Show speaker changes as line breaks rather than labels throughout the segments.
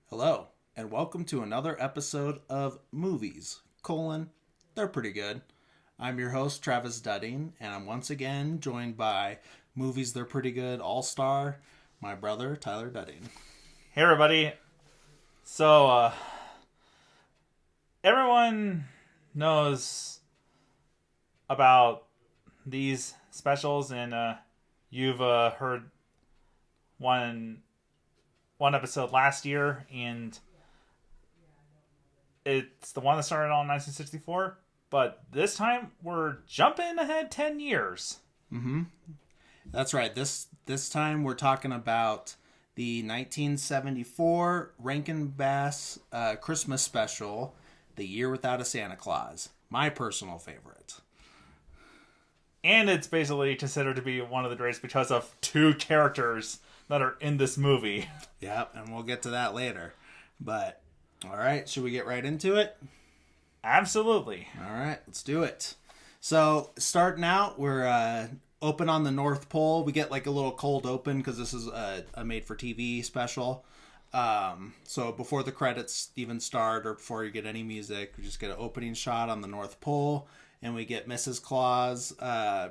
Hello, and welcome to another episode of Movies, They're Pretty Good. I'm your host, Travis Dudding, and I'm once again joined by Movies They're Pretty Good All-Star, my brother, Tyler Dudding.
Hey, everybody. So, everyone knows about these specials, and you've heard one episode last year, and it's the one that started on 1964. But this time, we're jumping ahead 10 years.
Mm-hmm. That's right. This time, we're talking about the 1974 Rankin Bass Christmas special, The Year Without a Santa Claus. My personal favorite.
And it's basically considered to be one of the greatest because of two characters that are in this movie.
Yep, and we'll get to that later. But, all right, should we get right into it?
Absolutely.
All right, let's do it. So, starting out, we're open on the North Pole. We get like a little cold open because this is a made-for-TV special. So before the credits even start or before you get any music, we just get an opening shot on the North Pole, and we get Mrs. Claus,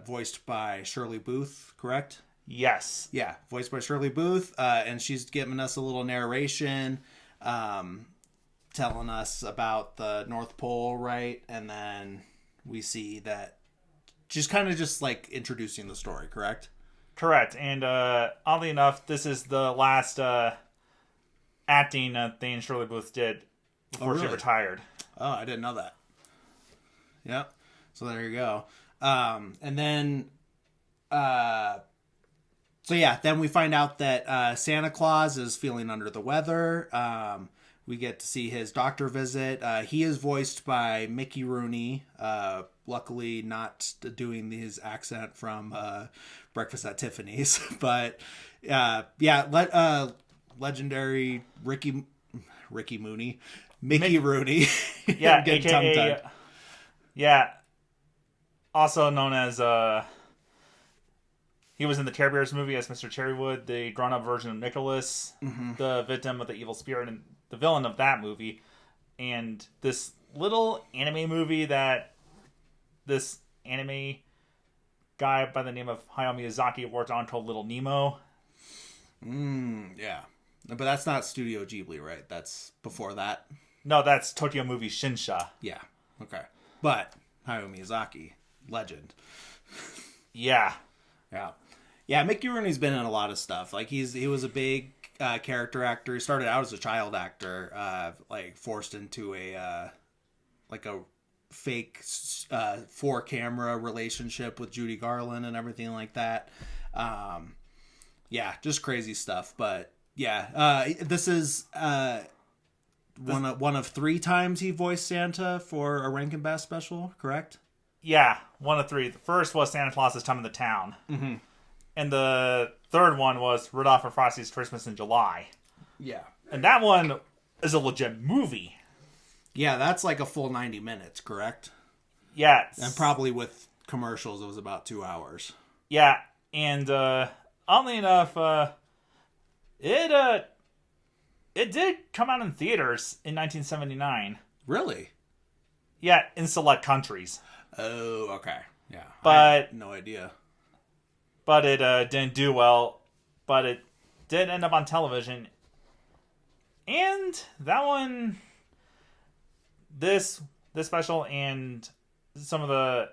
voiced by Shirley Booth, correct?
Yes.
Yeah, voiced by Shirley Booth, and she's giving us a little narration, telling us about the North Pole, right? And then we see that she's kind of just like introducing the story, correct?
Correct. And oddly enough, this is the last acting thing Shirley Booth did before she retired.
Oh, I didn't know that. Yep. So there you go. And then, then we find out that Santa Claus is feeling under the weather. We get to see his doctor visit. He is voiced by Mickey Rooney. Luckily, not doing his accent from Breakfast at Tiffany's, but legendary Mickey Rooney.
Yeah, AKA, yeah, also known as he was in the Care Bears movie as Mr. Cherrywood, the grown-up version of Nicholas, the victim of the evil spirit, and the villain of that movie. And this little anime movie that this anime guy by the name of Hayao Miyazaki worked on called Little Nemo.
Yeah. But that's not Studio Ghibli, right? That's before that?
No, that's Tokyo Movie Shinsha.
Yeah. Okay. But Hayao Miyazaki, legend.
Yeah.
Yeah. Yeah, Mickey Rooney's been in a lot of stuff. Like he was a big character actor. He started out as a child actor, forced into a fake 4-camera relationship with Judy Garland and everything like that. Just crazy stuff. But yeah, this is one of 3 times he voiced Santa for a Rankin Bass special, correct?
Yeah, 1 of 3. The first was Santa Claus's Time in the Town.
Mm-hmm.
And the third one was Rudolph and Frosty's Christmas in July.
Yeah.
And that one is a legit movie.
Yeah, that's like a full 90 minutes, correct?
Yes.
And probably with commercials, it was about 2 hours.
Yeah, and oddly enough, it did come out in theaters in 1979.
Really?
Yeah, in select countries.
Oh, okay. Yeah.
But
I had no idea.
But it didn't do well. But it did end up on television. And that one, this special and some of the,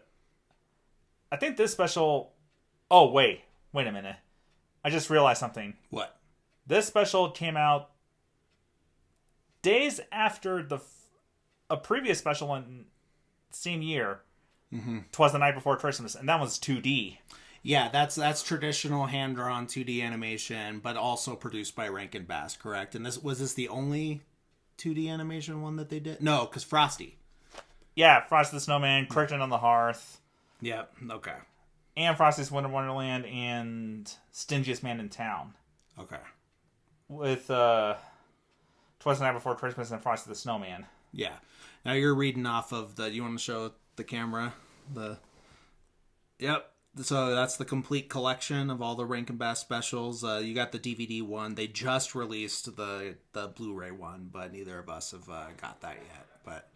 I think this special, oh, wait a minute. I just realized something.
What?
This special came out days after a previous special in the same year.
Mm-hmm.
'Twas the Night Before Christmas, and that was 2D.
Yeah, that's traditional hand-drawn 2D animation, but also produced by Rankin Bass, correct? And was this the only 2D animation one that they did? No, because Frosty.
Yeah, Frosty the Snowman, Cricket on the Hearth.
Yep, okay.
And Frosty's Winter Wonderland and Stingiest Man in Town.
Okay.
With Twas the Night Before Christmas and Frosty the Snowman.
Yeah. Now you're reading off of you want to show the camera? Yep. So that's the complete collection of all the Rankin Bass specials. You got the DVD one. They just released the Blu-ray one, but neither of us have got that yet. But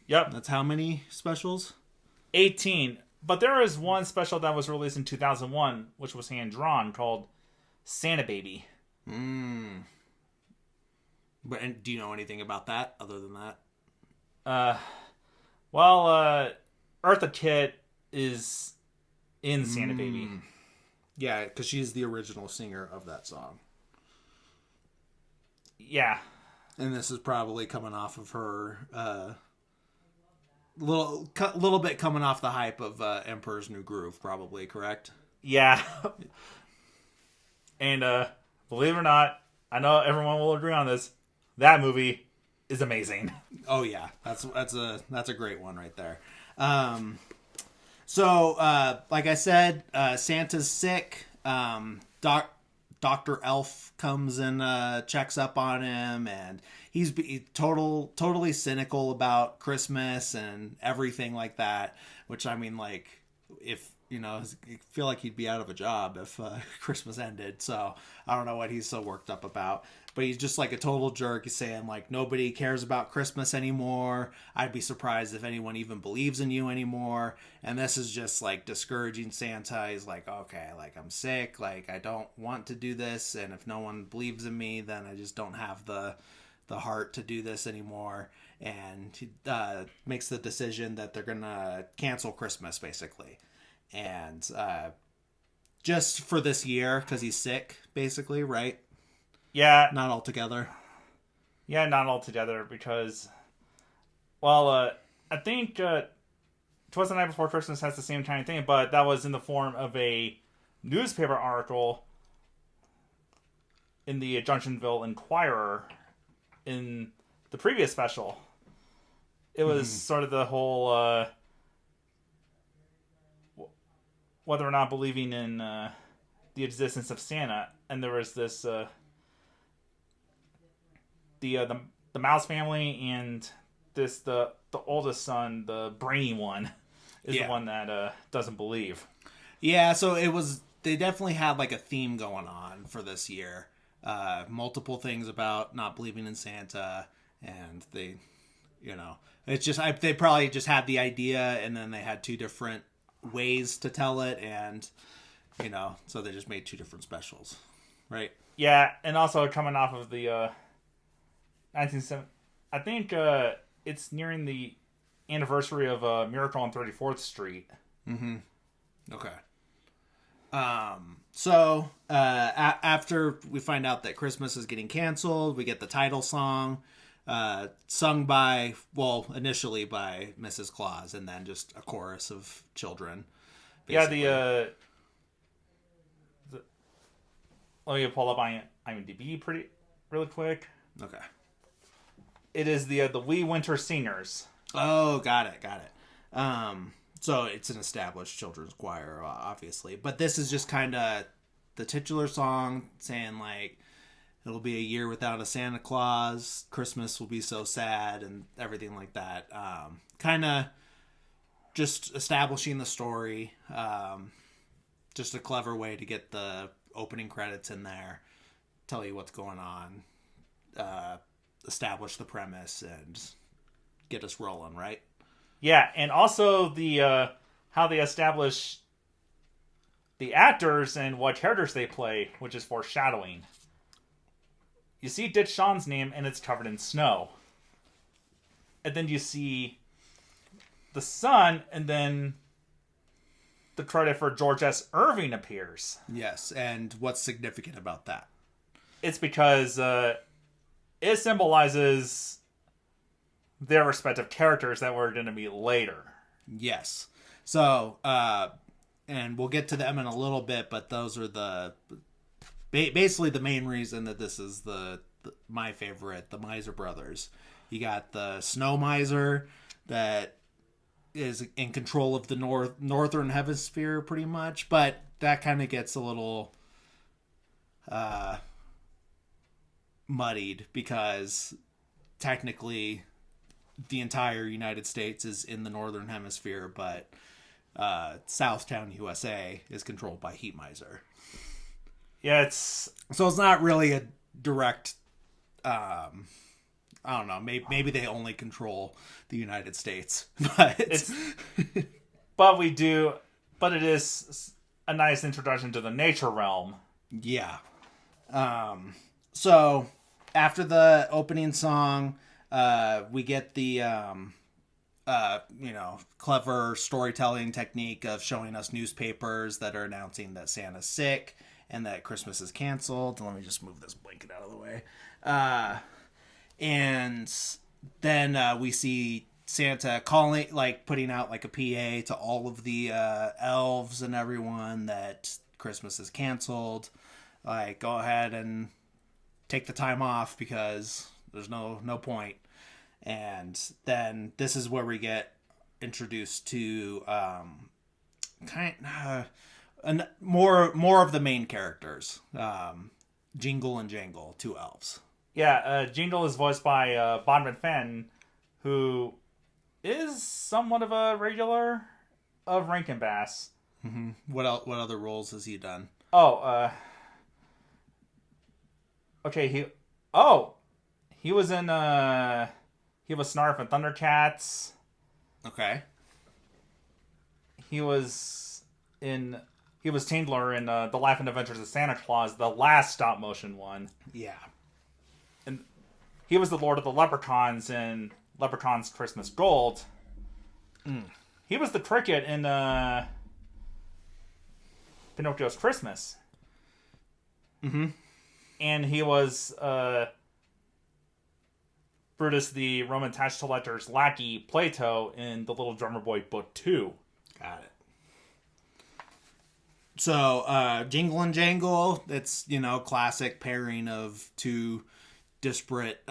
Yep.
That's how many specials?
18. But there is one special that was released in 2001, which was hand-drawn, called Santa Baby.
But do you know anything about that other than that?
Eartha Kitt is in Santa Baby.
Yeah, because she's the original singer of that song.
Yeah.
And this is probably coming off of her... little bit coming off the hype of Emperor's New Groove, probably, correct?
Yeah. And believe it or not, I know everyone will agree on this. That movie is amazing.
Oh yeah, that's a great one right there. So like I said, Santa's sick. Dr. Elf comes and checks up on him, and he's totally cynical about Christmas and everything like that. Which, I mean, like, if I feel like he'd be out of a job if Christmas ended. So I don't know what he's so worked up about. But he's just like a total jerk. He's saying, like, nobody cares about Christmas anymore. I'd be surprised if anyone even believes in you anymore. And this is just, like, discouraging Santa. He's like, okay, like, I'm sick. Like, I don't want to do this. And if no one believes in me, then I just don't have the heart to do this anymore. And he makes the decision that they're going to cancel Christmas, basically. And just for this year, because he's sick, basically, right?
Yeah.
Not altogether.
Yeah, not altogether, because, I think Twas the Night Before Christmas has the same kind of thing, but that was in the form of a newspaper article in the Johnsonville Inquirer in the previous special. It was sort of the whole whether or not believing in the existence of Santa, and there was this the Mouse family, and the oldest son, the brainy one, is the one that doesn't believe.
Yeah, so they definitely had like a theme going on for this year. Multiple things about not believing in Santa, and it's just they probably just had the idea, and then they had two different ways to tell it, and so they just made two different specials, right?
Yeah, and also coming off of the 1970, I think it's nearing the anniversary of Miracle on 34th Street.
Okay. So after we find out that Christmas is getting canceled, we get the title song sung by, initially by Mrs. Claus, and then just a chorus of children. Basically.
Yeah, let me pull up on IMDb really quick.
Okay.
It is the Wee Winter Singers.
Oh, got it. So it's an established children's choir, obviously. But this is just kind of the titular song saying, like, it'll be a year without a Santa Claus. Christmas will be so sad and everything like that. Kind of just establishing the story. Just a clever way to get the opening credits in there. Tell you what's going on. Establish the premise and get us rolling, right?
Yeah, and also the how they establish the actors and what characters they play, which is foreshadowing. You see Ditch Sean's name, and it's covered in snow. And then you see the son, and then the credit for George S. Irving appears.
Yes, and what's significant about that?
It's because it symbolizes their respective characters that were going to be later.
Yes. So, and we'll get to them in a little bit, but those are basically the main reason that this is my favorite, the Miser Brothers. You got the Snow Miser that is in control of the northern hemisphere pretty much, but that kind of gets a little muddied because technically the entire United States is in the northern hemisphere, but Southtown, USA, is controlled by Heat Miser.
Yeah,
so it's not really a direct. I don't know. Maybe they only control the United States, but
but it is a nice introduction to the nature realm.
Yeah. So after the opening song, we get the clever storytelling technique of showing us newspapers that are announcing that Santa's sick and that Christmas is canceled. Let me just move this blanket out of the way. And then we see Santa calling, putting out a PA to all of the elves and everyone that Christmas is canceled. Go ahead and take the time off because there's no point. And then this is where we get introduced to more of the main characters. Jingle and Jangle, two elves.
Yeah, Jingle is voiced by Bonman Fenn, who is somewhat of a regular of Rankin Bass.
Mm-hmm. What other roles has he done?
Okay, he was in he was Snarf and Thundercats.
Okay.
He was Tindler in The Life and Adventures of Santa Claus, the last stop motion one.
Yeah.
And he was the Lord of the Leprechauns in Leprechaun's Christmas Gold. He was the cricket in Pinocchio's Christmas.
Mm-hmm.
And he was Brutus the Roman tax collector's lackey, Plato, in The Little Drummer Boy Book 2.
Got it. So, Jingle and Jangle, it's, classic pairing of two disparate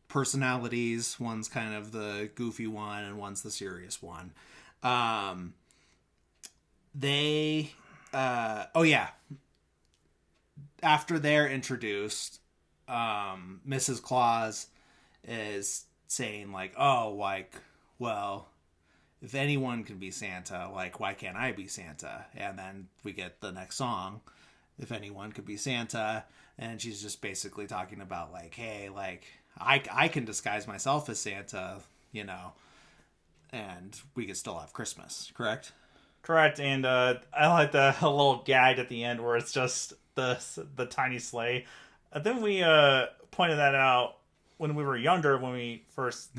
personalities. One's kind of the goofy one and one's the serious one. After they're introduced, Mrs. Claus is saying well, if anyone can be Santa, why can't I be Santa? And then we get the next song, if anyone could be Santa, and she's just basically talking about hey, I can disguise myself as Santa, and we could still have Christmas, correct?
Correct, and I like the little gag at the end where it's just the tiny sleigh. I think we pointed that out when we were younger, when we first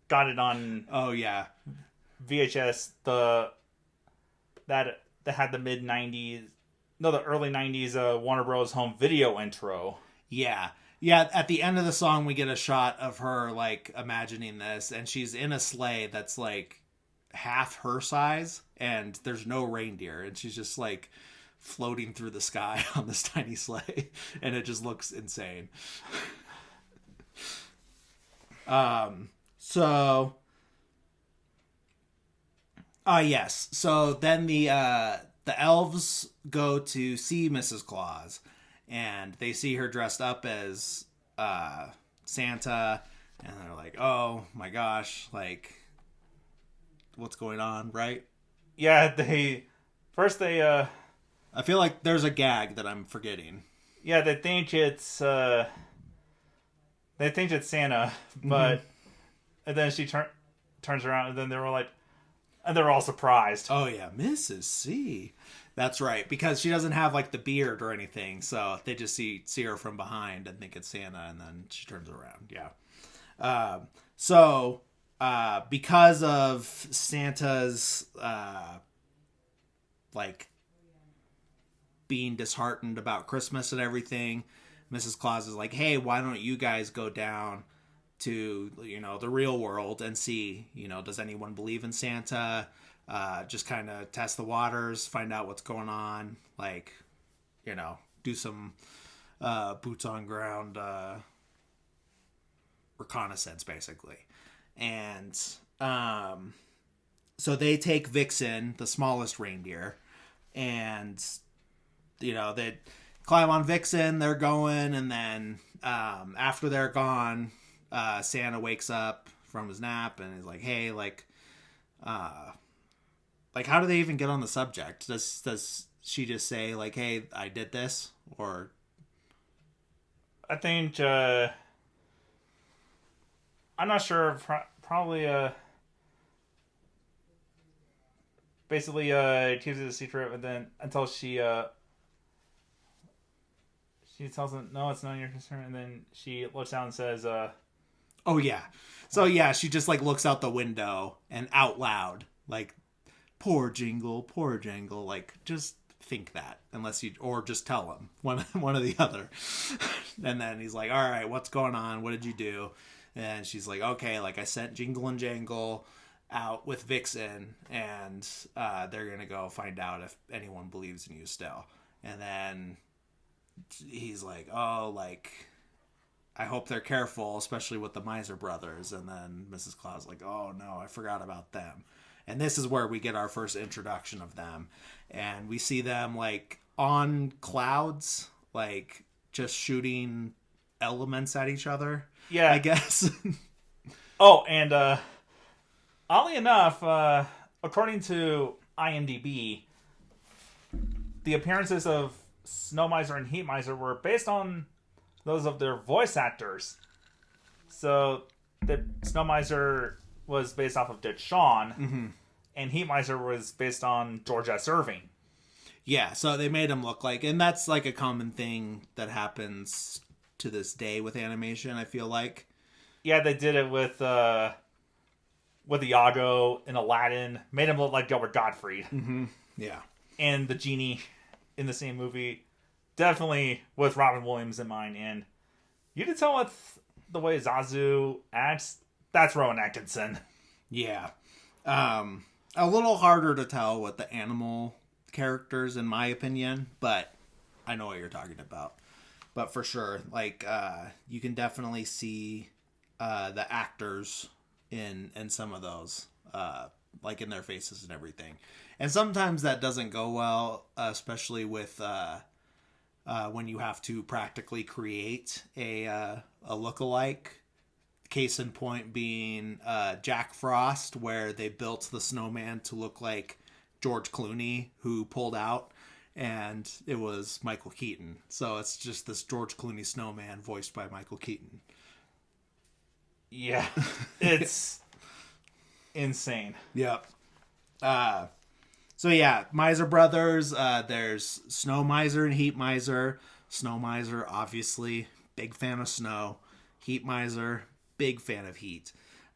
got it on.
Oh yeah,
VHS. That had the the early '90s Warner Bros. Home Video intro.
Yeah. At the end of the song, we get a shot of her imagining this, and she's in a sleigh that's half her size, and there's no reindeer, and she's just floating through the sky on this tiny sleigh, and it just looks insane. Yes. So then the elves go to see Mrs. Claus, and they see her dressed up as Santa, and they're like, "Oh my gosh, what's going on?" Right?
Yeah,
I feel like there's a gag that I'm forgetting.
Yeah, they think it's Santa, but and then she turns around, and then they were and they're all surprised.
Oh yeah, Mrs. C. That's right, because she doesn't have the beard or anything, so they just see her from behind and think it's Santa, and then she turns around. Yeah. Because of Santa's being disheartened about Christmas and everything, Mrs. Claus is like, "Hey, why don't you guys go down to the real world and see, does anyone believe in Santa? Just kind of test the waters, find out what's going on, do some boots on ground reconnaissance, basically." And so they take Vixen, the smallest reindeer, and they climb on Vixen, they're going, and then after they're gone, Santa wakes up from his nap and is like, "Hey, like, how do they even get on the subject? Does she just say, like, hey, I did this? Or...
I think, I'm not sure, probably, basically, keeps it a secret, but then, until she tells him, no, it's none of your concern, and then she looks down and says,
oh, yeah. So, yeah, she just, like, looks out the window and out loud, like, poor Jingle, like, just think that, unless you, or just tell him, one or the other. And then he's like, all right, what's going on? What did you do? And she's like, okay, like, I sent Jingle and Jangle out with Vixen, and they're gonna go find out if anyone believes in you still. And then he's like, oh, like, I hope they're careful, especially with the Miser brothers. And then Mrs. Claus like, oh no, I forgot about them. And this is where we get our first introduction of them, and we see them like on clouds, like just shooting elements at each other, I guess.
Oh, and oddly enough, according to IMDb, the appearances of Snow Miser and Heat Miser were based on those of their voice actors. So the Snow Miser was based off of Dick Shawn, and Heat Miser was based on George S. Irving.
Yeah, so they made him look like, and that's like a common thing that happens to this day with animation, I feel like.
Yeah, they did it with Iago in Aladdin, made him look like Gilbert Gottfried.
Yeah.
And the genie in the same movie, definitely with Robin Williams in mind. And you can tell with the way Zazu acts, that's Rowan Atkinson.
Yeah. A little harder to tell with the animal characters, in my opinion, but I know what you're talking about. But for sure, like, you can definitely see the actors in some of those, like in their faces and everything. And sometimes that doesn't go well, especially with when you have to practically create a lookalike. Case in point being Jack Frost, where they built the snowman to look like George Clooney, who pulled out, and it was Michael Keaton. So it's just this George Clooney snowman voiced by Michael Keaton.
Yeah, it's insane.
Yep. So yeah, Miser Brothers, there's Snow Miser and Heat Miser. Snow Miser, obviously, big fan of snow. Heat Miser, big fan of heat.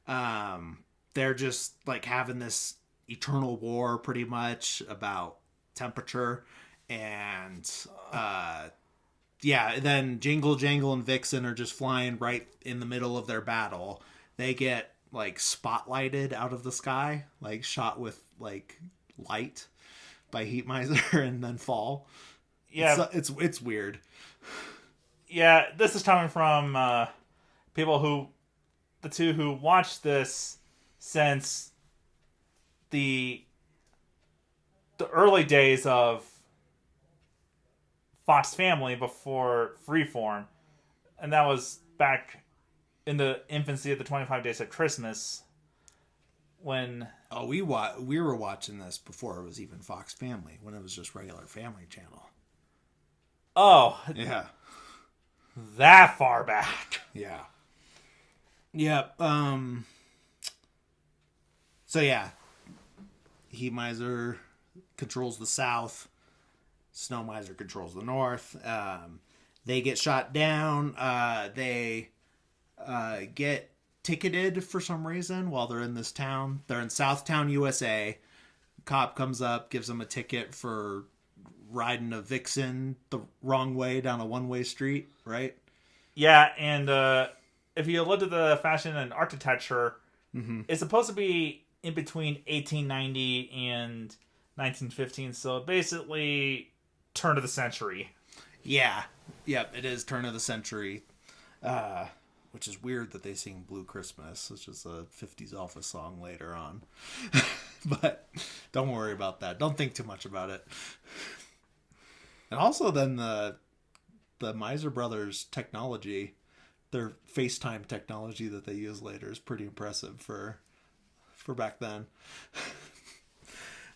They're just like having this eternal war pretty much about temperature. And then Jingle, Jangle, and Vixen are just flying right in the middle of their battle. They get like spotlighted out of the sky, like shot with like light by Heat Miser, and then fall. Yeah, it's weird.
Yeah, this is coming from people who watched this since the early days of Fox Family before Freeform, and that was back in the infancy of the 25 Days of Christmas, when
we were watching this before it was even Fox Family, when it was just regular Family Channel.
Oh,
yeah,
that far back.
Yeah. Yep. So yeah, Heat Miser controls the south. Snow Miser controls the north. They get shot down. They get ticketed for some reason while they're in this town. They're in Southtown, USA. Cop comes up, gives them a ticket for riding a Vixen the wrong way down a one-way street, right?
Yeah, and if you look at the fashion and architecture, it's supposed to be in between 1890 and 1915, so basically turn of the century.
Yeah. Yep, it is turn of the century. Which is weird that they sing Blue Christmas, which is a 50s Elvis song later on. But don't worry about that. Don't think too much about it. And also then the Miser Brothers technology, their FaceTime technology that they use later is pretty impressive for back then.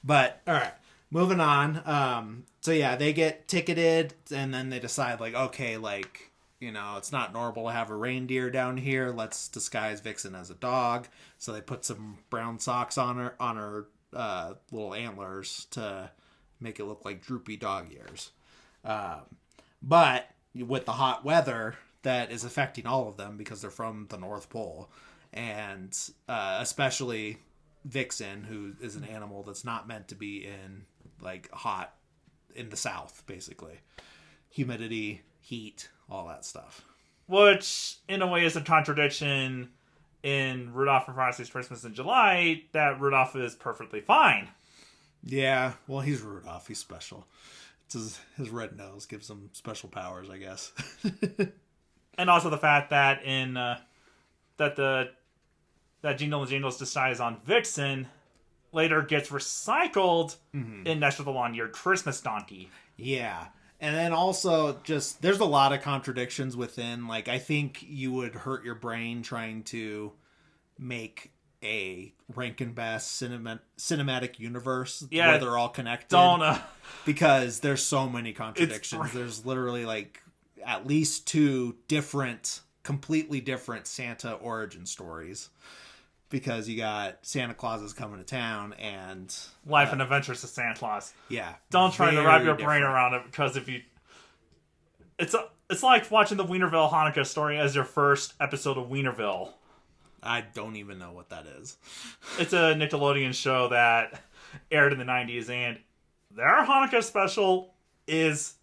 But all right, moving on. So yeah, they get ticketed, and then they decide like, okay, like, you know, it's not normal to have a reindeer down here. Let's disguise Vixen as a dog. So they put some brown socks on her little antlers to make it look like droopy dog ears. But with the hot weather that is affecting all of them because they're from the North Pole, and especially Vixen, who is an animal that's not meant to be in like hot in the South, basically. Humidity, heat, all that stuff.
Which, in a way, is a contradiction in Rudolph and Frosty's Christmas in July, that Rudolph is perfectly fine.
Yeah, well, he's Rudolph. He's special. It's his red nose gives him special powers, I guess.
And also the fact that that Jingle and Jingle's disguise on Vixen later gets recycled in Next of the Long-Eared Christmas Donkey.
Yeah. And then also just, there's a lot of contradictions within, like, I think you would hurt your brain trying to make a Rankin Bass cinematic universe where they're all connected. Because there's so many contradictions. There's literally like at least 2 completely different Santa origin stories. Because you got Santa Claus is coming to town and...
Life and Adventures of Santa Claus.
Yeah.
Don't try to wrap your brain around it, because if you... It's like watching the Wienerville Hanukkah story as your first episode of Wienerville.
I don't even know what that is.
It's a Nickelodeon show that aired in the 90s, and their Hanukkah special is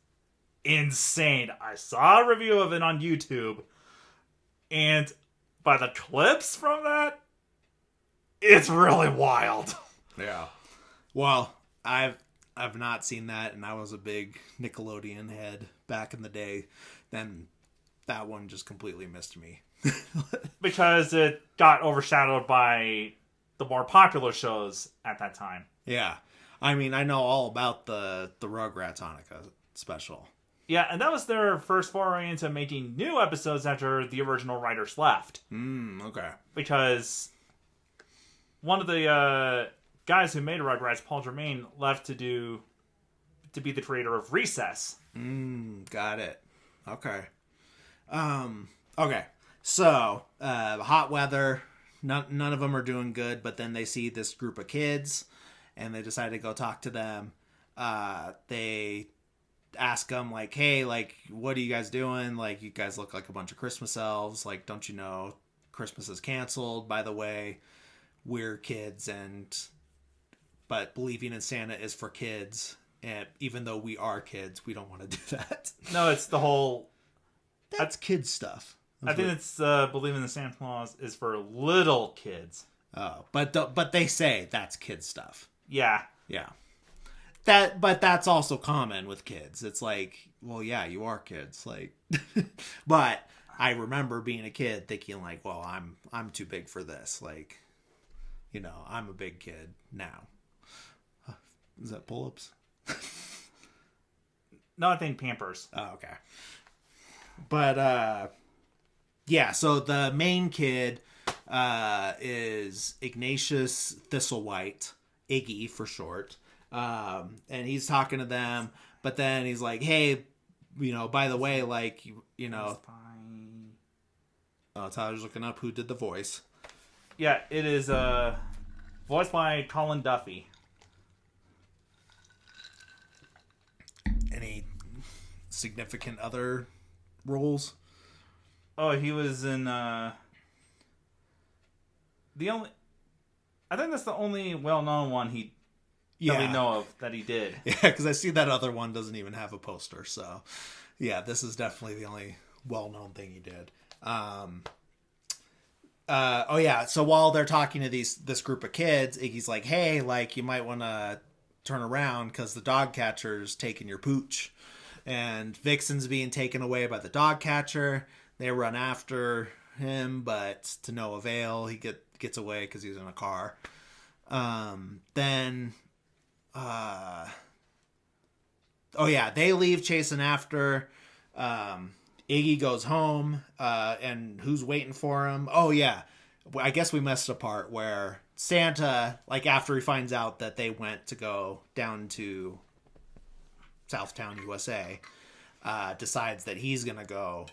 insane. I saw a review of it on YouTube, and by the clips from that, it's really wild.
Yeah. Well, I've not seen that, and I was a big Nickelodeon head back in the day. Then that one just completely missed me.
Because it got overshadowed by the more popular shows at that time.
Yeah. I mean, I know all about the Rugrats Hanukkah special.
Yeah, and that was their first foray into making new episodes after the original writers left.
Okay.
Because one of the guys who made Rugrats, Paul Germain, left to be the creator of Recess.
Got it. Okay. Okay. So, hot weather. None of them are doing good, but then they see this group of kids, and they decide to go talk to them. They ask them, like, hey, like, what are you guys doing? Like, you guys look like a bunch of Christmas elves. Like, don't you know Christmas is canceled, by the way? We're kids, but believing in Santa is for kids. And even though we are kids, we don't want to do that.
No, it's the whole...
That's kid stuff.
I think it's believing in Santa Claus is for little kids.
Oh, but they say that's kid stuff.
Yeah.
Yeah. But that's also common with kids. It's like, well, yeah, you are kids. Like, but I remember being a kid thinking like, well, I'm too big for this. Like, you know, I'm a big kid now. Is that pull-ups?
No, I think Pampers.
Oh, okay. But, yeah, so the main kid is Ignatius Thistlewhite, Iggy for short. And he's talking to them, but then he's like, hey, you know, by the way, like, you know... Oh, Tyler's looking up who did the voice.
Yeah, it is voiced by Colin Duffy.
Any significant other roles?
Oh, he was in I think that's the only well-known one that we know of that he did.
Yeah, because I see that other one doesn't even have a poster. So, yeah, this is definitely the only well-known thing he did. Oh yeah, so while they're talking to this group of kids, Iggy's like, hey, like, you might want to turn around because the dog catcher's taking your pooch. And Vixen's being taken away by the dog catcher. They run after him, but to no avail. He gets away because he's in a car. Then... oh yeah, they leave chasing after. Iggy goes home, and who's waiting for him? Oh yeah, I guess we missed a part where Santa, like after he finds out that they went to go down to Southtown, USA, decides that he's gonna go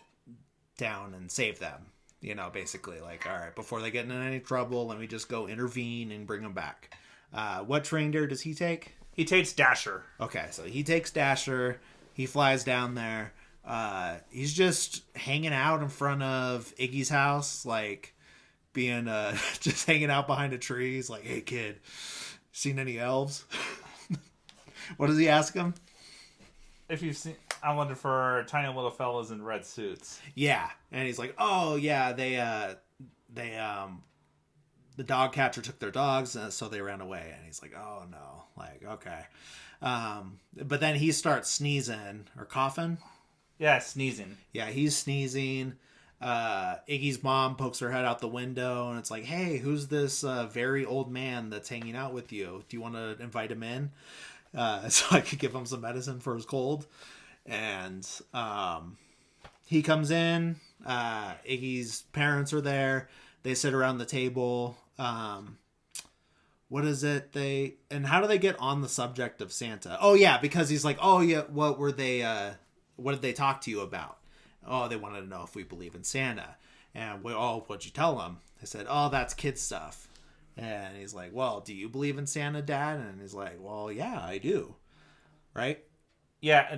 down and save them. You know, basically, like, all right, before they get in any trouble, let me just go intervene and bring them back. What reindeer does he take?
He takes Dasher.
Okay, so he takes Dasher. He flies down there. He's just hanging out in front of Iggy's house, like being just hanging out behind a tree. He's like, "Hey, kid, seen any elves?" What does he ask him?
If you've seen, I'm looking for tiny little fellas in red suits.
Yeah, and he's like, "Oh yeah, they the dog catcher took their dogs, so they ran away." And he's like, "Oh no, like okay." But then he starts sneezing or coughing.
Yeah, sneezing.
Yeah, he's sneezing. Iggy's mom pokes her head out the window, and it's like, "Hey, who's this very old man that's hanging out with you? Do you want to invite him in so I could give him some medicine for his cold?" And he comes in. Iggy's parents are there. They sit around the table. What is it? And how do they get on the subject of Santa? Oh yeah, because he's like, "Oh yeah, what were they? What did they talk to you about?" "Oh, they wanted to know if we believe in Santa." And what'd you tell them? They said, "Oh, that's kid stuff." And he's like, "Well, do you believe in Santa, Dad?" And he's like, "Well, yeah, I do." Right?
Yeah,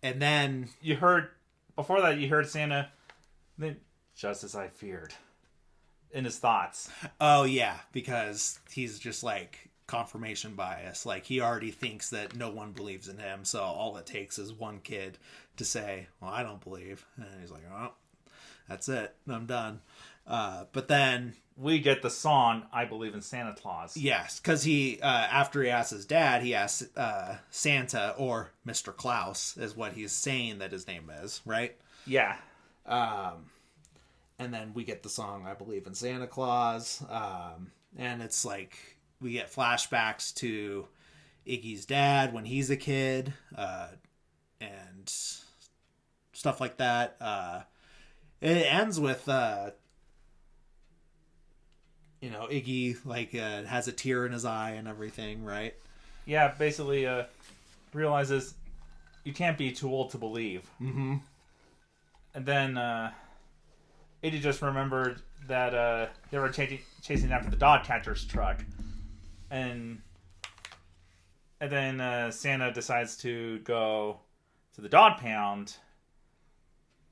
and then you heard Santa, then just as I feared, in his thoughts.
Oh yeah, because he's just like confirmation bias. Like he already thinks that no one believes in him, so all it takes is one kid to say, "Well, I don't believe," and he's like, "Oh, that's it. I'm done." But then
we get the song "I Believe in Santa Claus."
Yes, because he after he asks his dad, he asks Santa, or Mr. Klaus is what he's saying that his name is, right?
Yeah.
And then we get the song "I Believe in Santa Claus," and it's like we get flashbacks to Iggy's dad when he's a kid, and stuff like that. It ends with Iggy like has a tear in his eye and everything, right?
Yeah, basically realizes you can't be too old to believe.
Mm-hmm.
And then Iggy just remembered that they were chasing after the dog catcher's truck, and then Santa decides to go to the dog pound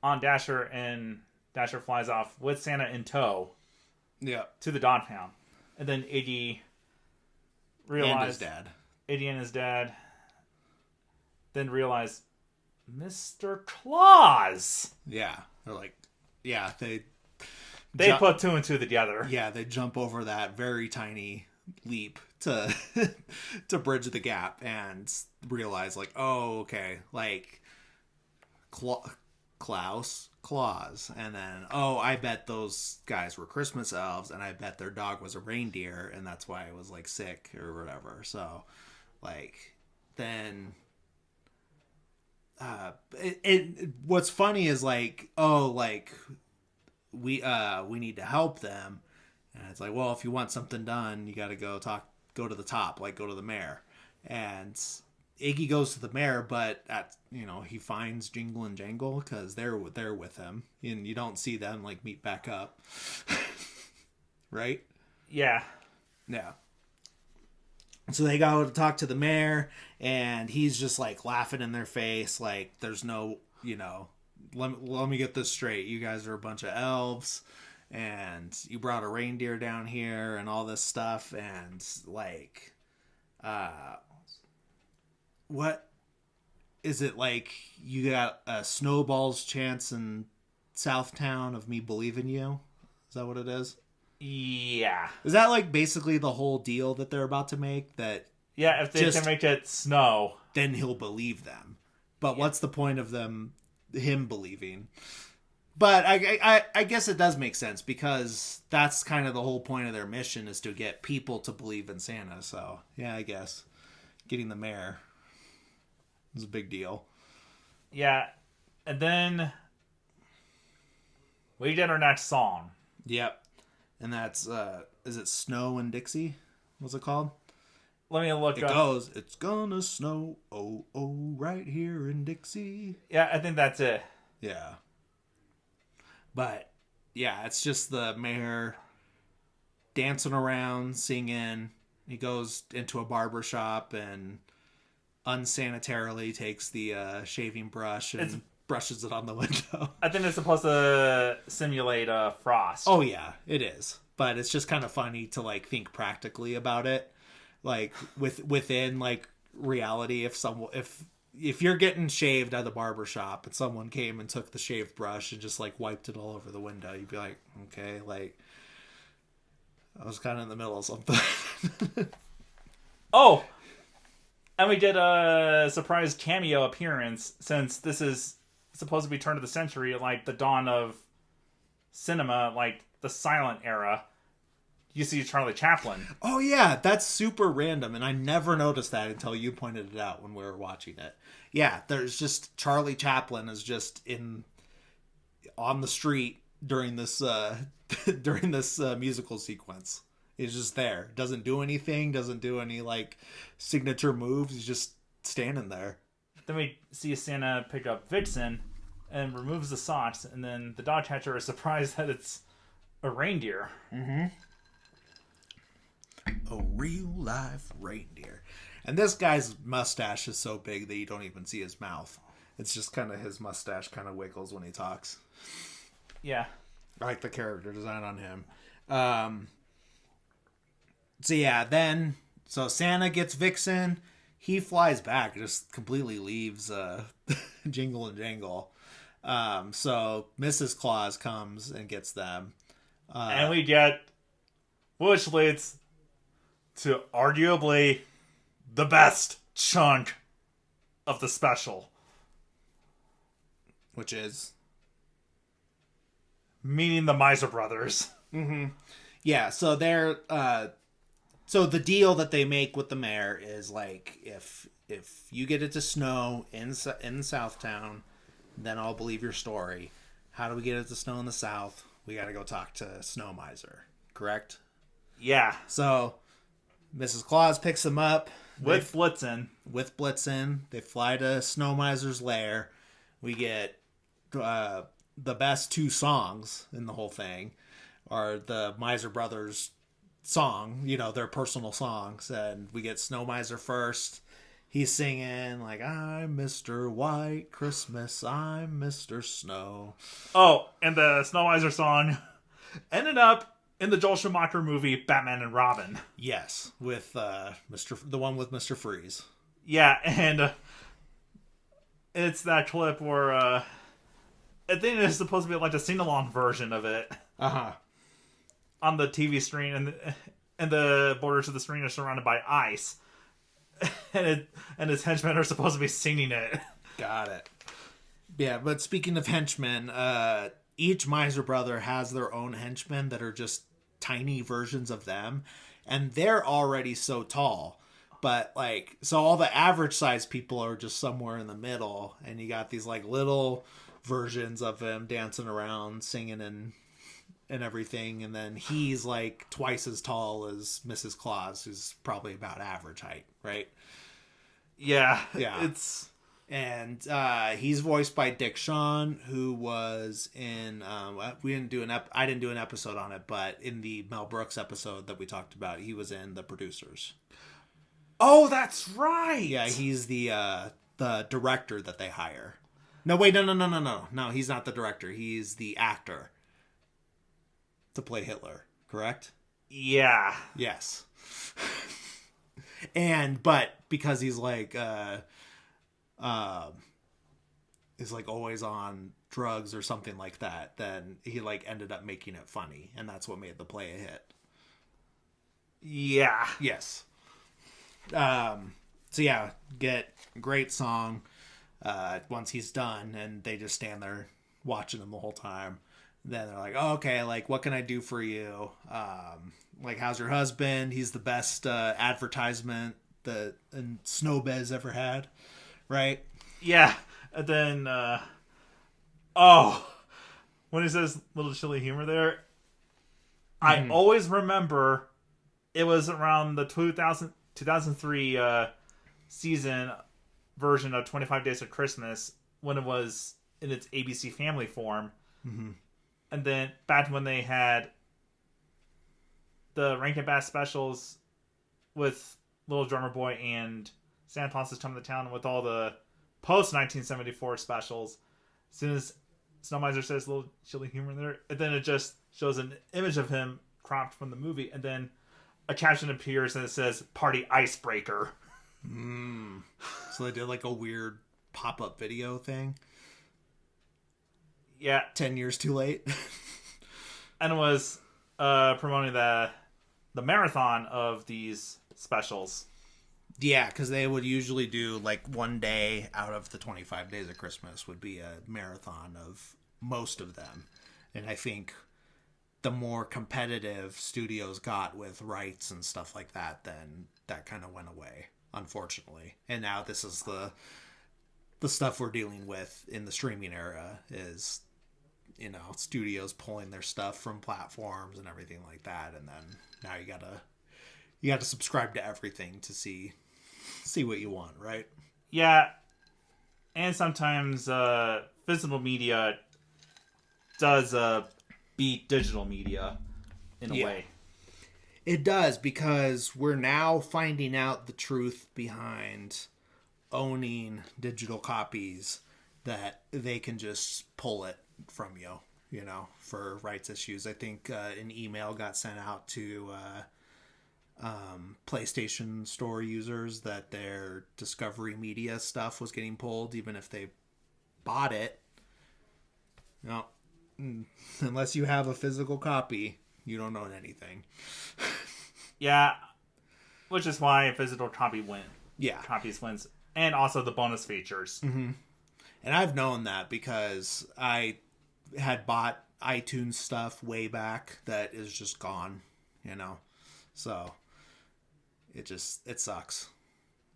on Dasher, and Dasher flies off with Santa in tow.
Yeah.
To the dog pound. And then Iggy realized... Iggy and his dad then realized, Mr. Claus!
Yeah. They're like... Yeah, they
put two and two together.
Yeah, they jump over that very tiny leap to bridge the gap and realize, like, oh, okay, like... Claus, and then I bet those guys were Christmas elves, and I bet their dog was a reindeer, and that's why it was like sick or whatever. So like then what's funny is like, we need to help them, and it's like, well, if you want something done, you got to go to the top, like go to the mayor. And Iggy goes to the mayor, but he finds Jingle and Jangle because they're with him, and you don't see them like meet back up, right?
Yeah.
So they go to talk to the mayor, and he's just like laughing in their face, like there's no, let me get this straight. You guys are a bunch of elves, and you brought a reindeer down here, and all this stuff, and like, what is it like? You got a snowball's chance in Southtown of me believing you? Is that what it is?
Yeah.
Is that like basically the whole deal that they're about to make? That
if they can make it snow,
then he'll believe them. But what's the point of him believing? But I guess it does make sense, because that's kind of the whole point of their mission, is to get people to believe in Santa. So yeah, I guess getting the mayor is a big deal.
Yeah. And then we get our next song.
Yep. and that's is it Snow and Dixie? What's it called?
Let me look
It
up.
goes, it's gonna snow, oh, oh, right here in Dixie.
Yeah, I think that's it.
Yeah. But, yeah, it's just the mayor dancing around, singing. He goes into a barbershop and unsanitarily takes the shaving brush and brushes it on the window.
I think it's supposed to simulate frost.
Oh, yeah, it is. But it's just kind of funny to, like, think practically about it. Like within like reality, if you're getting shaved at the barbershop and someone came and took the shaved brush and just like wiped it all over the window, you'd be like, okay, like I was kind of in the middle of something.
Oh, and we did a surprise cameo appearance, since this is supposed to be turn of the century, like the dawn of cinema, like the silent era. You see Charlie Chaplin.
Oh yeah, that's super random, and I never noticed that until you pointed it out when we were watching it. Yeah, there's just Charlie Chaplin is just on the street during this musical sequence. He's just there, doesn't do anything, doesn't do any like signature moves. He's just standing there.
Then we see Santa pick up Vixen and removes the socks, and then the dog catcher is surprised that it's a reindeer.
Mm-hmm. A real life reindeer. And this guy's mustache is so big that you don't even see his mouth. It's just kind of his mustache kind of wiggles when he talks.
Yeah.
I like the character design on him. So Santa gets Vixen. He flies back, just completely leaves Jingle and Jangle. So Mrs. Claus comes and gets them.
And we get, which leads to arguably the best chunk of the special.
Which is?
Meaning the Miser Brothers.
Mm-hmm. Yeah, so they're... so the deal that they make with the mayor is, like, if you get it to snow in Southtown, then I'll believe your story. How do we get it to snow in the South? We gotta go talk to Snow Miser. Correct?
Yeah.
So... Mrs. Claus picks them up.
With Blitzen.
They fly to Snow Miser's lair. We get the best two songs in the whole thing are the Miser Brothers song, their personal songs. And we get Snow Miser first. He's singing like, I'm Mr. White Christmas, I'm Mr. Snow.
Oh, and the Snow Miser song ended up in the Joel Schumacher movie Batman and Robin.
Yes, with the one with Mr. Freeze.
Yeah, and it's that clip where I think it's supposed to be like a sing-along version of it.
Uh-huh.
On the TV screen, and the borders of the screen are surrounded by ice. And his henchmen are supposed to be singing it.
Got it. Yeah, but speaking of henchmen, each Miser brother has their own henchmen that are just tiny versions of them, and they're already so tall. But like, so all the average size people are just somewhere in the middle, and you got these like little versions of him dancing around, singing and everything, and then he's like twice as tall as Mrs. Claus, who's probably about average height, right?
Yeah.
And he's voiced by Dick Shawn, who was in I didn't do an episode on it, but in the Mel Brooks episode that we talked about, he was in The Producers.
Oh, that's right.
Yeah, he's the director that they hire. No, wait, no, he's not the director. He's the actor to play Hitler. Correct?
Yeah.
Yes. But because he's like is like always on drugs or something like that, then he like ended up making it funny, and that's what made the play a hit.
Yeah.
Yes. So yeah, get great song once he's done, and they just stand there watching him the whole time. Then they're like, oh, okay, like, what can I do for you? Like, how's your husband? He's the best advertisement that Snowbez ever had, right?
Yeah. And then, when he says little chilly humor there, I always remember it was around the 2003 season version of 25 Days of Christmas when it was in its ABC Family form.
Mm-hmm.
And then back when they had the Rankin Bass specials with Little Drummer Boy and Santa Claus is Coming to Town, with all the post-1974 specials, as soon as Snow Miser says a little chilly humor in there, and then it just shows an image of him cropped from the movie, and then a caption appears and it says, "Party Icebreaker."
So they did like a weird pop-up video thing.
Yeah.
10 years too late.
And it was promoting the marathon of these specials.
Yeah, because they would usually do like one day out of the 25 Days of Christmas would be a marathon of most of them. And I think the more competitive studios got with rights and stuff like that, then that kind of went away, unfortunately. And now this is the stuff we're dealing with in the streaming era is, you know, studios pulling their stuff from platforms and everything like that. And then now you gotta subscribe to everything to see what you want, right?
Yeah. And sometimes physical media does beat digital media in a way.
It does, because we're now finding out the truth behind owning digital copies, that they can just pull it from you, you know, for rights issues. I think an email got sent out to PlayStation Store users that their Discovery Media stuff was getting pulled, even if they bought it. No, unless you have a physical copy, you don't own anything.
Yeah, which is why a physical copy copies wins, and also the bonus features.
Mm-hmm. And I've known that because I had bought iTunes stuff way back that is just gone, you know. So it sucks.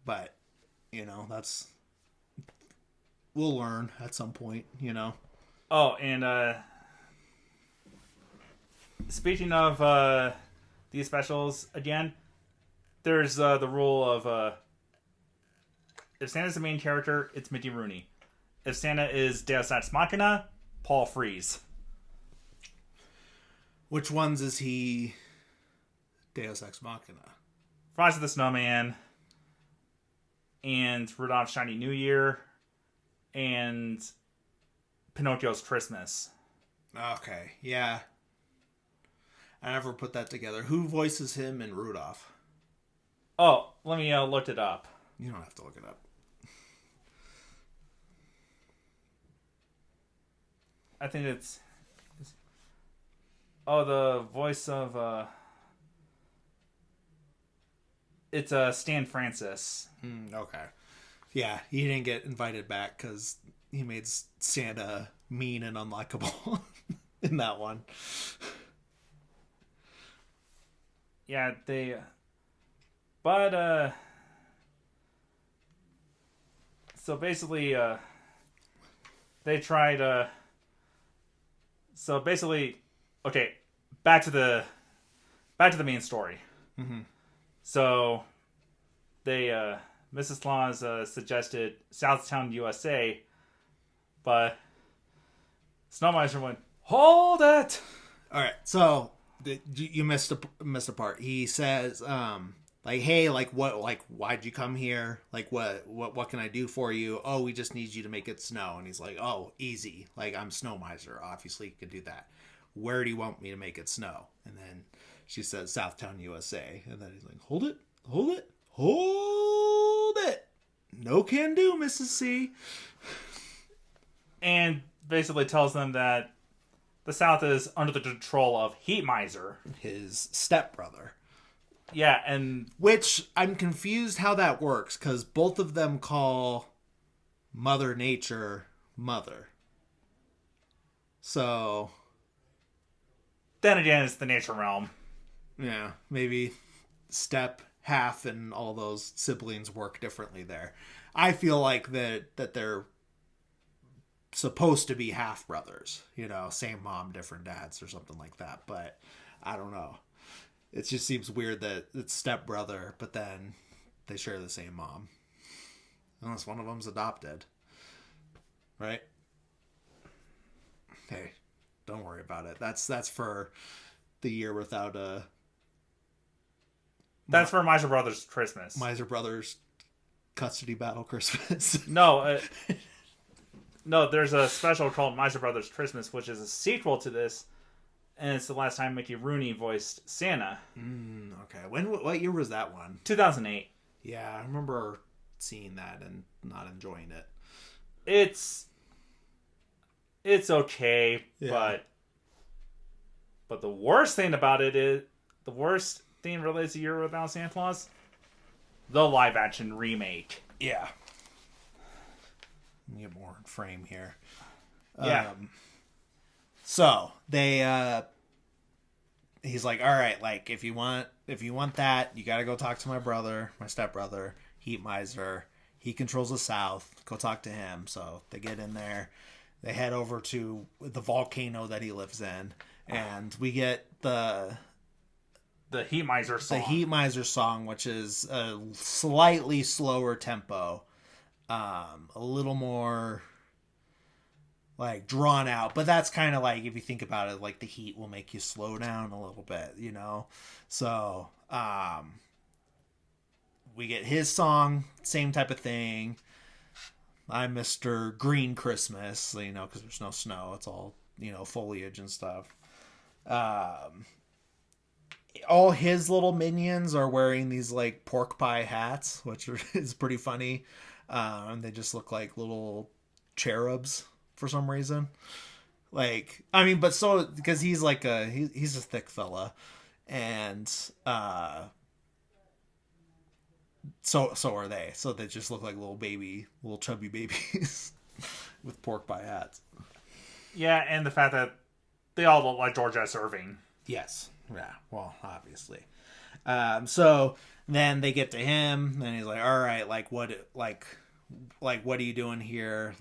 But, you know, we'll learn at some point, you know.
Oh, and speaking of these specials, again, there's the rule of if Santa's the main character, it's Mickey Rooney. If Santa is Deus Ex Machina, Paul Frees.
Which ones is he Deus Ex Machina?
Frosty the Snowman, and Rudolph's Shiny New Year, and Pinocchio's Christmas.
Okay, yeah. I never put that together. Who voices him in Rudolph?
Oh, let me look it up.
You don't have to look it up.
I think it's the voice of it's Stan Francis.
Okay. Yeah, he didn't get invited back because he made Santa mean and unlikable in that one.
Yeah, so basically, they tried, okay, back to the main story.
Mm-hmm.
So, Mrs. Claus suggested Southtown, USA, but Snow Miser went, "Hold it!"
All right, so you missed a part. He says, like, hey, like, what, like, why'd you come here? Like, what can I do for you? Oh, we just need you to make it snow. And he's like, oh, easy. Like, I'm Snow Miser. Obviously, you can do that. Where do you want me to make it snow? And then she says, Southtown, USA. And then he's like, hold it. No can do, Mrs. C.
And basically tells them that the South is under the control of Heat Miser,
his stepbrother.
Yeah, and
which I'm confused how that works, because both of them call Mother Nature Mother. So
then again, it's the nature realm.
Yeah, maybe step, half, and all those siblings work differently there. I feel like that they're supposed to be half brothers, you know, same mom, different dads, or something like that. But I don't know. It just seems weird that it's stepbrother, but then they share the same mom. Unless one of them's adopted. Right? Hey, don't worry about it. That's for the year without a...
That's for Miser Brothers Christmas.
Miser Brothers Custody Battle Christmas.
No, there's a special called Miser Brothers Christmas, which is a sequel to this, and it's the last time Mickey Rooney voiced Santa.
Okay. What year was that one?
2008.
Yeah, I remember seeing that and not enjoying it.
It's okay,
Yeah.
but the worst thing about it is the worst thing relates to Year Without Santa Claus, the live action remake.
Yeah. Let me get more in frame here.
Yeah.
So they he's like, all right, like if you want that, you gotta go talk to my brother, my stepbrother, Heat Miser. He controls the South. Go talk to him. So they get in there. They head over to the volcano that he lives in, and we get the
Heat Miser song.
The Heat Miser song, which is a slightly slower tempo, a little more like drawn out. But that's kind of like, if you think about it, like the heat will make you slow down a little bit, you know. So we get his song, same type of thing. I'm Mr. Green Christmas, you know, because there's no snow. It's all, you know, foliage and stuff. All his little minions are wearing these like pork pie hats, which is pretty funny. They just look like little cherubs for some reason. Like, I mean, but so, because he's like he's a thick fella, and so are they. So they just look like little chubby babies with pork pie hats.
Yeah, and the fact that they all look like George S. Irving.
Yes. Yeah, well, obviously. So then they get to him, and he's like, all right, what are you doing here?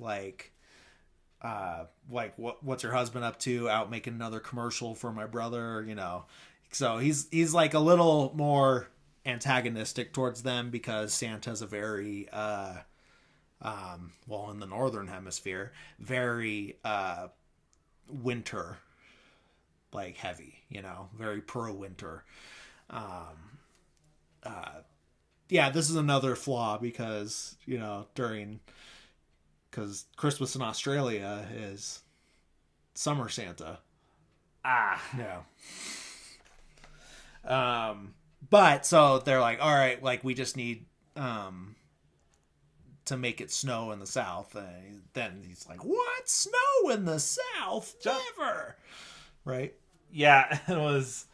What's your husband up to? Out making another commercial for my brother, you know? So he's like a little more antagonistic towards them, because Santa's a very, in the Northern Hemisphere, very, winter like heavy, you know, very pro winter. This is another flaw, because, you know, because Christmas in Australia is summer Santa. Yeah. But so they're like, all right, like we just need to make it snow in the South. And then he's like, what? Snow in the South? Never. Right?
Yeah, it was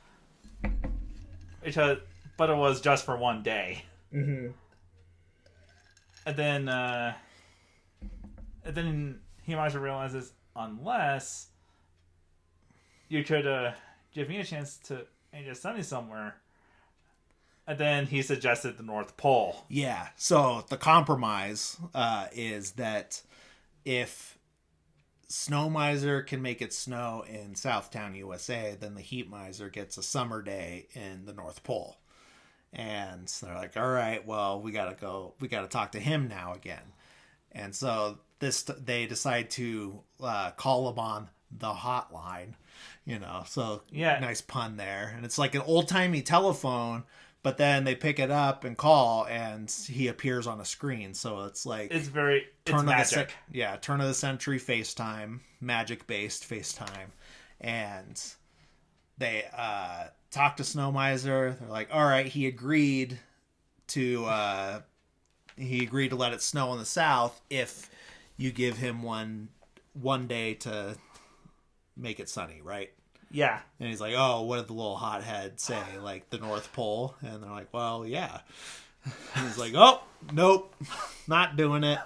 just for one day.
Mm-hmm.
And then he might realizes, unless you could give me a chance to make it sunny somewhere. And then he suggested the North Pole.
Yeah. So the compromise is that if Snow Miser can make it snow in Southtown, USA, then the Heat Miser gets a summer day in the North Pole. And they're like, all right, well, we got to talk to him now again. And so they decide to call him on the hotline, you know, so
yeah,
nice pun there. And it's like an old timey telephone, but then they pick it up and call, and he appears on a screen. So it's like,
it's magic.
Turn of the century FaceTime, magic based FaceTime. And they talk to Snow Miser. They're like, all right, he agreed to let it snow in the South if you give him one day to make it sunny, right?
Yeah.
And he's like, oh, what did the little hothead say? Like the North Pole? And they're like, well, yeah. And he's like, oh, nope, not doing it.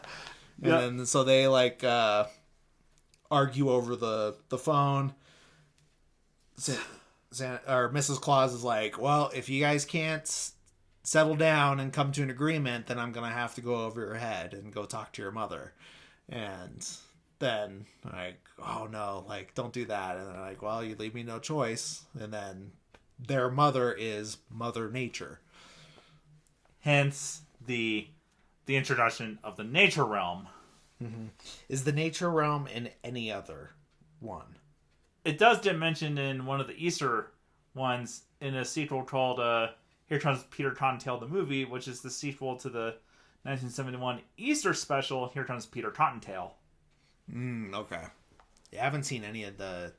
And then so they like argue over the phone. Or Mrs. Claus is like, well, if you guys can't settle down and come to an agreement, then I'm gonna have to go over your head and go talk to your mother. And then like, oh no, like don't do that. And they're like, well, you leave me no choice. And then their mother is Mother Nature.
Hence the introduction of the nature realm.
Mm-hmm. Is the nature realm in any other one?
It does get mentioned in one of the Easter ones in a sequel called Here Comes Peter Cottontail the Movie, which is the sequel to the 1971 Easter special, Here Comes Peter Cottontail.
Okay. Yeah, I haven't seen any of the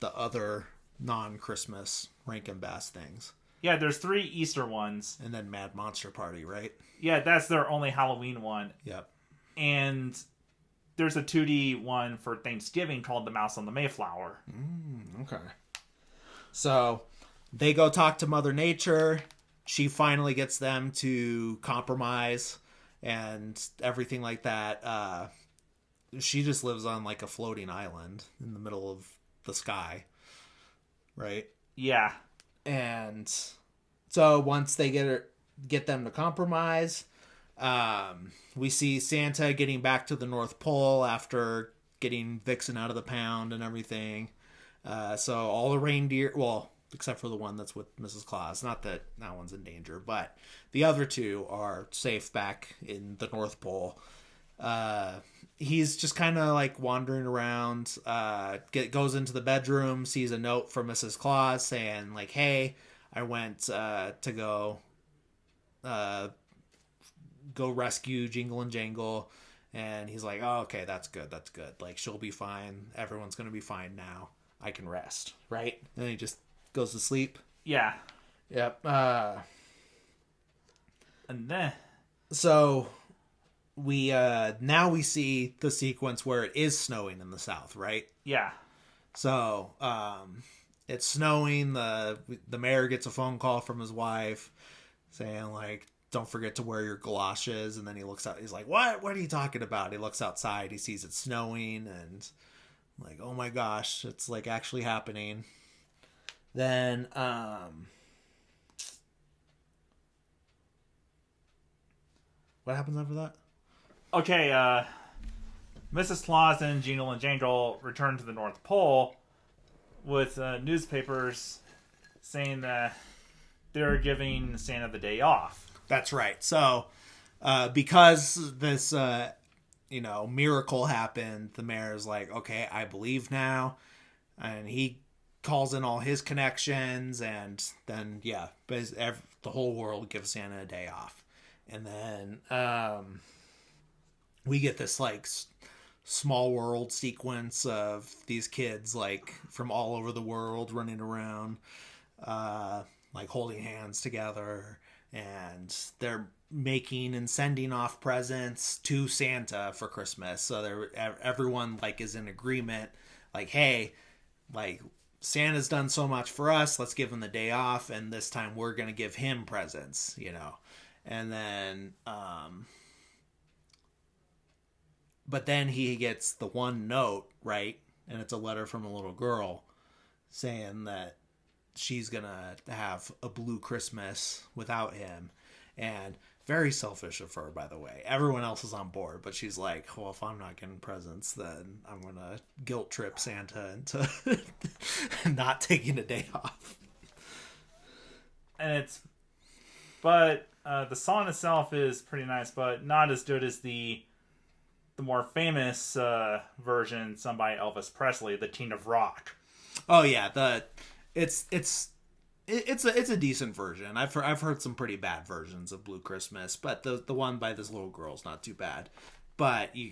other non-Christmas Rankin Bass things.
Yeah, there's 3 Easter ones.
And then Mad Monster Party, right?
Yeah, that's their only Halloween one.
Yep.
And there's a 2D one for Thanksgiving called The Mouse on the Mayflower.
Okay. So they go talk to Mother Nature. She finally gets them to compromise and everything like that. She just lives on like a floating island in the middle of the sky. Right?
Yeah.
And so once they get them to compromise, we see Santa getting back to the North Pole after getting Vixen out of the pound and everything. So all the reindeer, well, except for the one that's with Mrs. Claus. Not that one's in danger, but the other 2 are safe back in the North Pole. He's just kind of like wandering around, goes into the bedroom, sees a note from Mrs. Claus saying like, hey, I went to go rescue Jingle and Jangle. And he's like, oh, okay, that's good. Like, she'll be fine. Everyone's going to be fine now. I can rest, right? And then he just goes to sleep.
Yeah.
Yep.
And then...
So... we now we see the sequence where it is snowing in the South, right?
Yeah.
So it's snowing. The mayor gets a phone call from his wife saying like, don't forget to wear your galoshes. And then he looks out, he's like, what are you talking about? He looks outside, he sees it snowing, and like, oh my gosh, it's like actually happening. Then what happens after that?
Okay, Mrs. Claus and Jingle and Jangle return to the North Pole with newspapers saying that they're giving Santa the day off.
That's right. So, because this, miracle happened, the mayor's like, okay, I believe now. And he calls in all his connections, and then, yeah, the whole world gives Santa a day off. And then, we get this like small world sequence of these kids like from all over the world running around, like holding hands together, and they're making and sending off presents to Santa for Christmas. So everyone like is in agreement, like, hey, like Santa's done so much for us, let's give him the day off, and this time we're gonna give him presents, and then but then he gets the one note, right? And it's a letter from a little girl saying that she's going to have a blue Christmas without him. And very selfish of her, by the way. Everyone else is on board, but she's like, well, if I'm not getting presents, then I'm going to guilt trip Santa into not taking a day off.
And but the song itself is pretty nice, but not as good as the more famous version sung by Elvis Presley, "The King of Rock."
Oh yeah, it's a decent version. I've heard some pretty bad versions of Blue Christmas, but the one by this little girl's not too bad. But you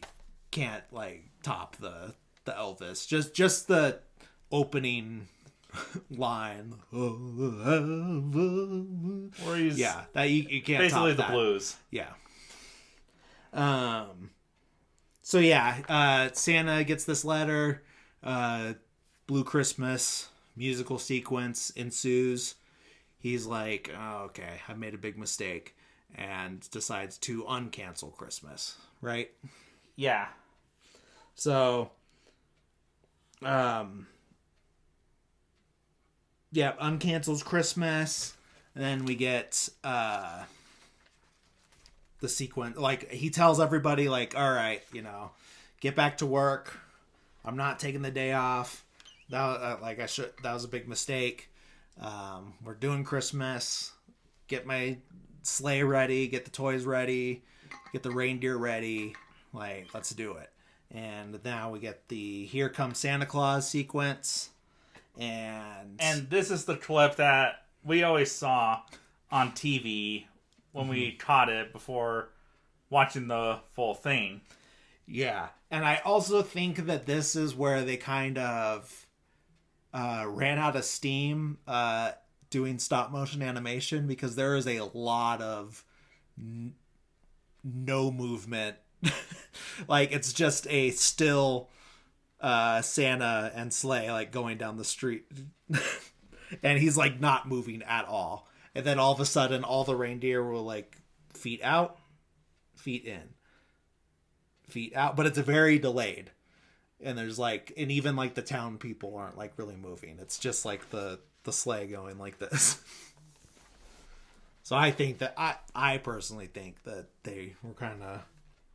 can't like top the Elvis. Just the opening line,
where he's
that you can't
basically
top
the
that.
blues.
Yeah. So yeah, Santa gets this letter. Blue Christmas musical sequence ensues. He's like, oh, okay, I made a big mistake, and decides to uncancel Christmas, right?
Yeah.
So, uncancels Christmas, and then we get the sequence. Like, he tells everybody, like, all right, get back to work. I'm not taking the day off. That was a big mistake. We're doing Christmas. Get my sleigh ready. Get the toys ready. Get the reindeer ready. Like, let's do it. And now we get the Here Comes Santa Claus sequence. And
this is the clip that we always saw on TV when we caught it before watching the full thing.
Yeah. And I also think that this is where they kind of ran out of steam doing stop motion animation, because there is a lot of no movement. Like, it's just a still Santa and sleigh like going down the street. And he's like not moving at all. And then all of a sudden all the reindeer will like feet out, feet in, feet out, but it's very delayed. And there's like, and even like the town people aren't like really moving. It's just like the sleigh going like this. So I think that I personally think that they were kind of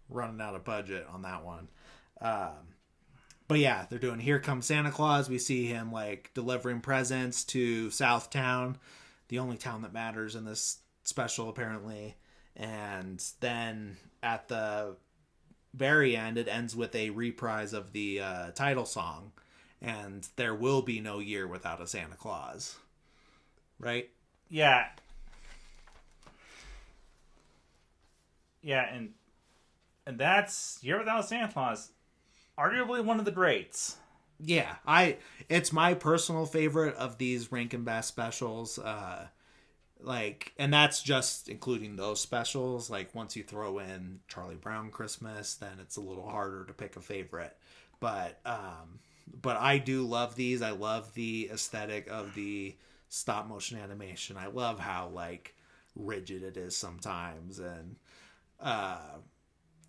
running out of budget on that one. But yeah, they're doing Here Comes Santa Claus. We see him like delivering presents to Southtown, the only town that matters in this special apparently. And then at the very end, it ends with a reprise of the title song, and there will be no year without a Santa Claus. Right?
Yeah. Yeah, and that's Year Without a Santa Claus. Arguably one of the greats.
Yeah, it's my personal favorite of these Rankin Bass specials. Like, and that's just including those specials. Like, once you throw in Charlie Brown Christmas, then it's a little harder to pick a favorite. But I do love these. I love the aesthetic of the stop motion animation. I love how like rigid it is sometimes, and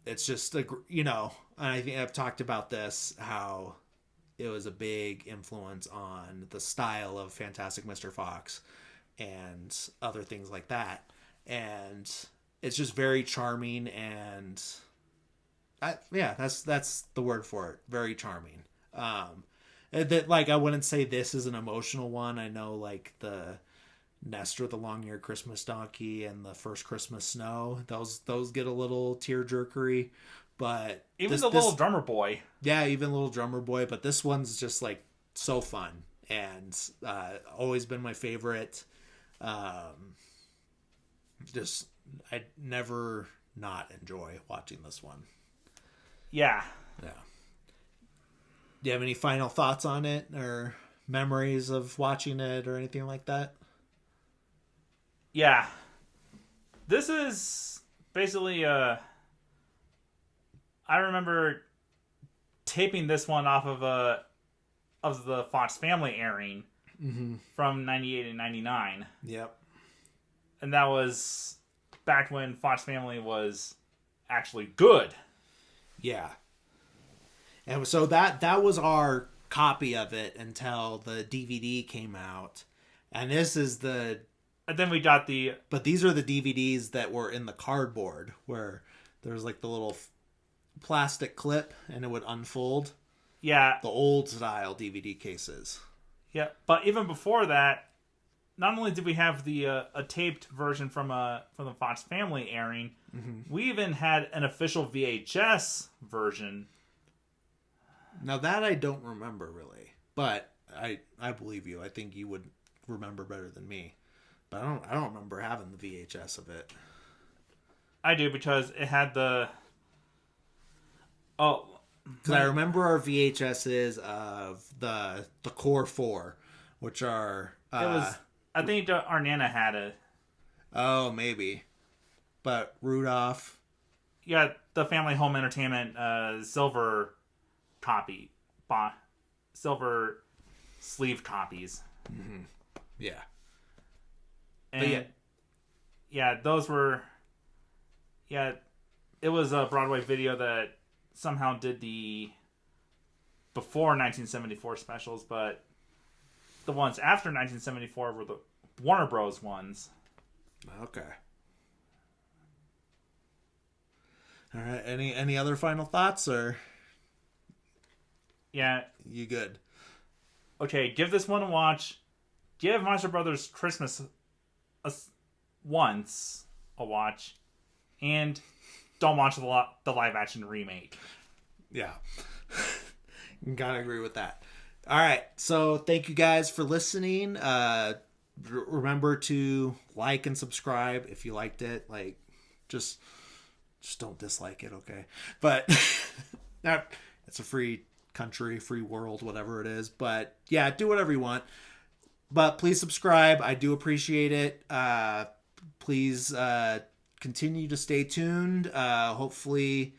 it's just and I think I've talked about this, how it was a big influence on the style of Fantastic Mr. Fox and other things like that. And it's just very charming, and that's the word for it. Very charming. That, like, I wouldn't say this is an emotional one. I know like the Nestor the Long-Eared Christmas Donkey and the First Christmas Snow, those get a little tearjerkery, but
even the little drummer boy.
Yeah, even Little Drummer Boy, but this one's just like so fun, and always been my favorite. Just I never not enjoy watching this one.
Yeah.
Do you have any final thoughts on it, or memories of watching it, or anything like that?
Yeah. This is basically I remember taping this one off of the Fox Family airing from 98 and 99.
Yep.
And that was back when Fox Family was actually good.
Yeah. And so that was our copy of it until the DVD came out. And this is the...
And then we got
But these are the DVDs that were in the cardboard, where there's like the little plastic clip and it would unfold.
Yeah.
The old style DVD cases.
Yeah, but even before that, not only did we have the a taped version from the Fox Family airing, we even had an official VHS version.
Now that I don't remember really, but I believe you. I think you would remember better than me. But I don't remember having the VHS of it.
I do, because it had the... Oh.
Because I remember our VHSs of the Core 4, which are...
it was... I think our Nana had it.
Oh, maybe. But Rudolph...
Yeah, the Family Home Entertainment silver copy. Silver sleeve copies.
Mm-hmm. Yeah.
And yeah, those were... Yeah, it was a Broadway video that somehow did the before 1974 specials, but the ones after 1974 were the Warner Bros. Ones.
Okay. All right. Any other final thoughts, or...
Yeah.
You good?
Okay, give this one a watch. give Monster Brothers Christmas once a watch, and don't watch the live action remake.
Yeah. Gotta agree with that. All right. So thank you guys for listening. Remember to like and subscribe if you liked it. Like, just don't dislike it, okay? But it's a free country, free world, whatever it is. But yeah, do whatever you want. But please subscribe. I do appreciate it. Please continue to stay tuned. Hopefully,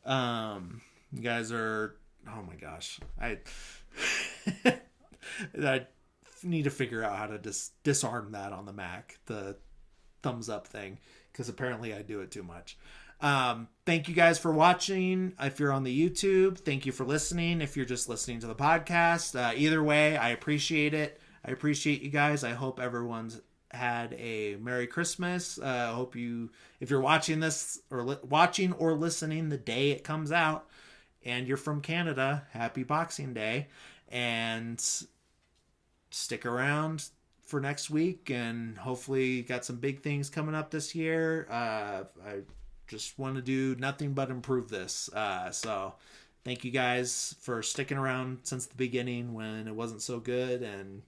you guys are. Oh my gosh, I need to figure out how to disarm that on the Mac, the thumbs up thing, because apparently I do it too much. Thank you guys for watching. If you're on the YouTube, thank you for listening. If you're just listening to the podcast, either way, I appreciate it. I appreciate you guys. I hope everyone's had a Merry Christmas. Hope if you're watching this or watching or listening the day it comes out, and you're from Canada, happy Boxing Day, and stick around for next week, and hopefully got some big things coming up this year. I just want to do nothing but improve this. So thank you guys for sticking around since the beginning when it wasn't so good, and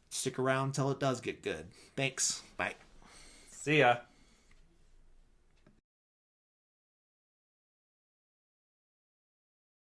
stick around till it does get good. Thanks. Bye.
See ya.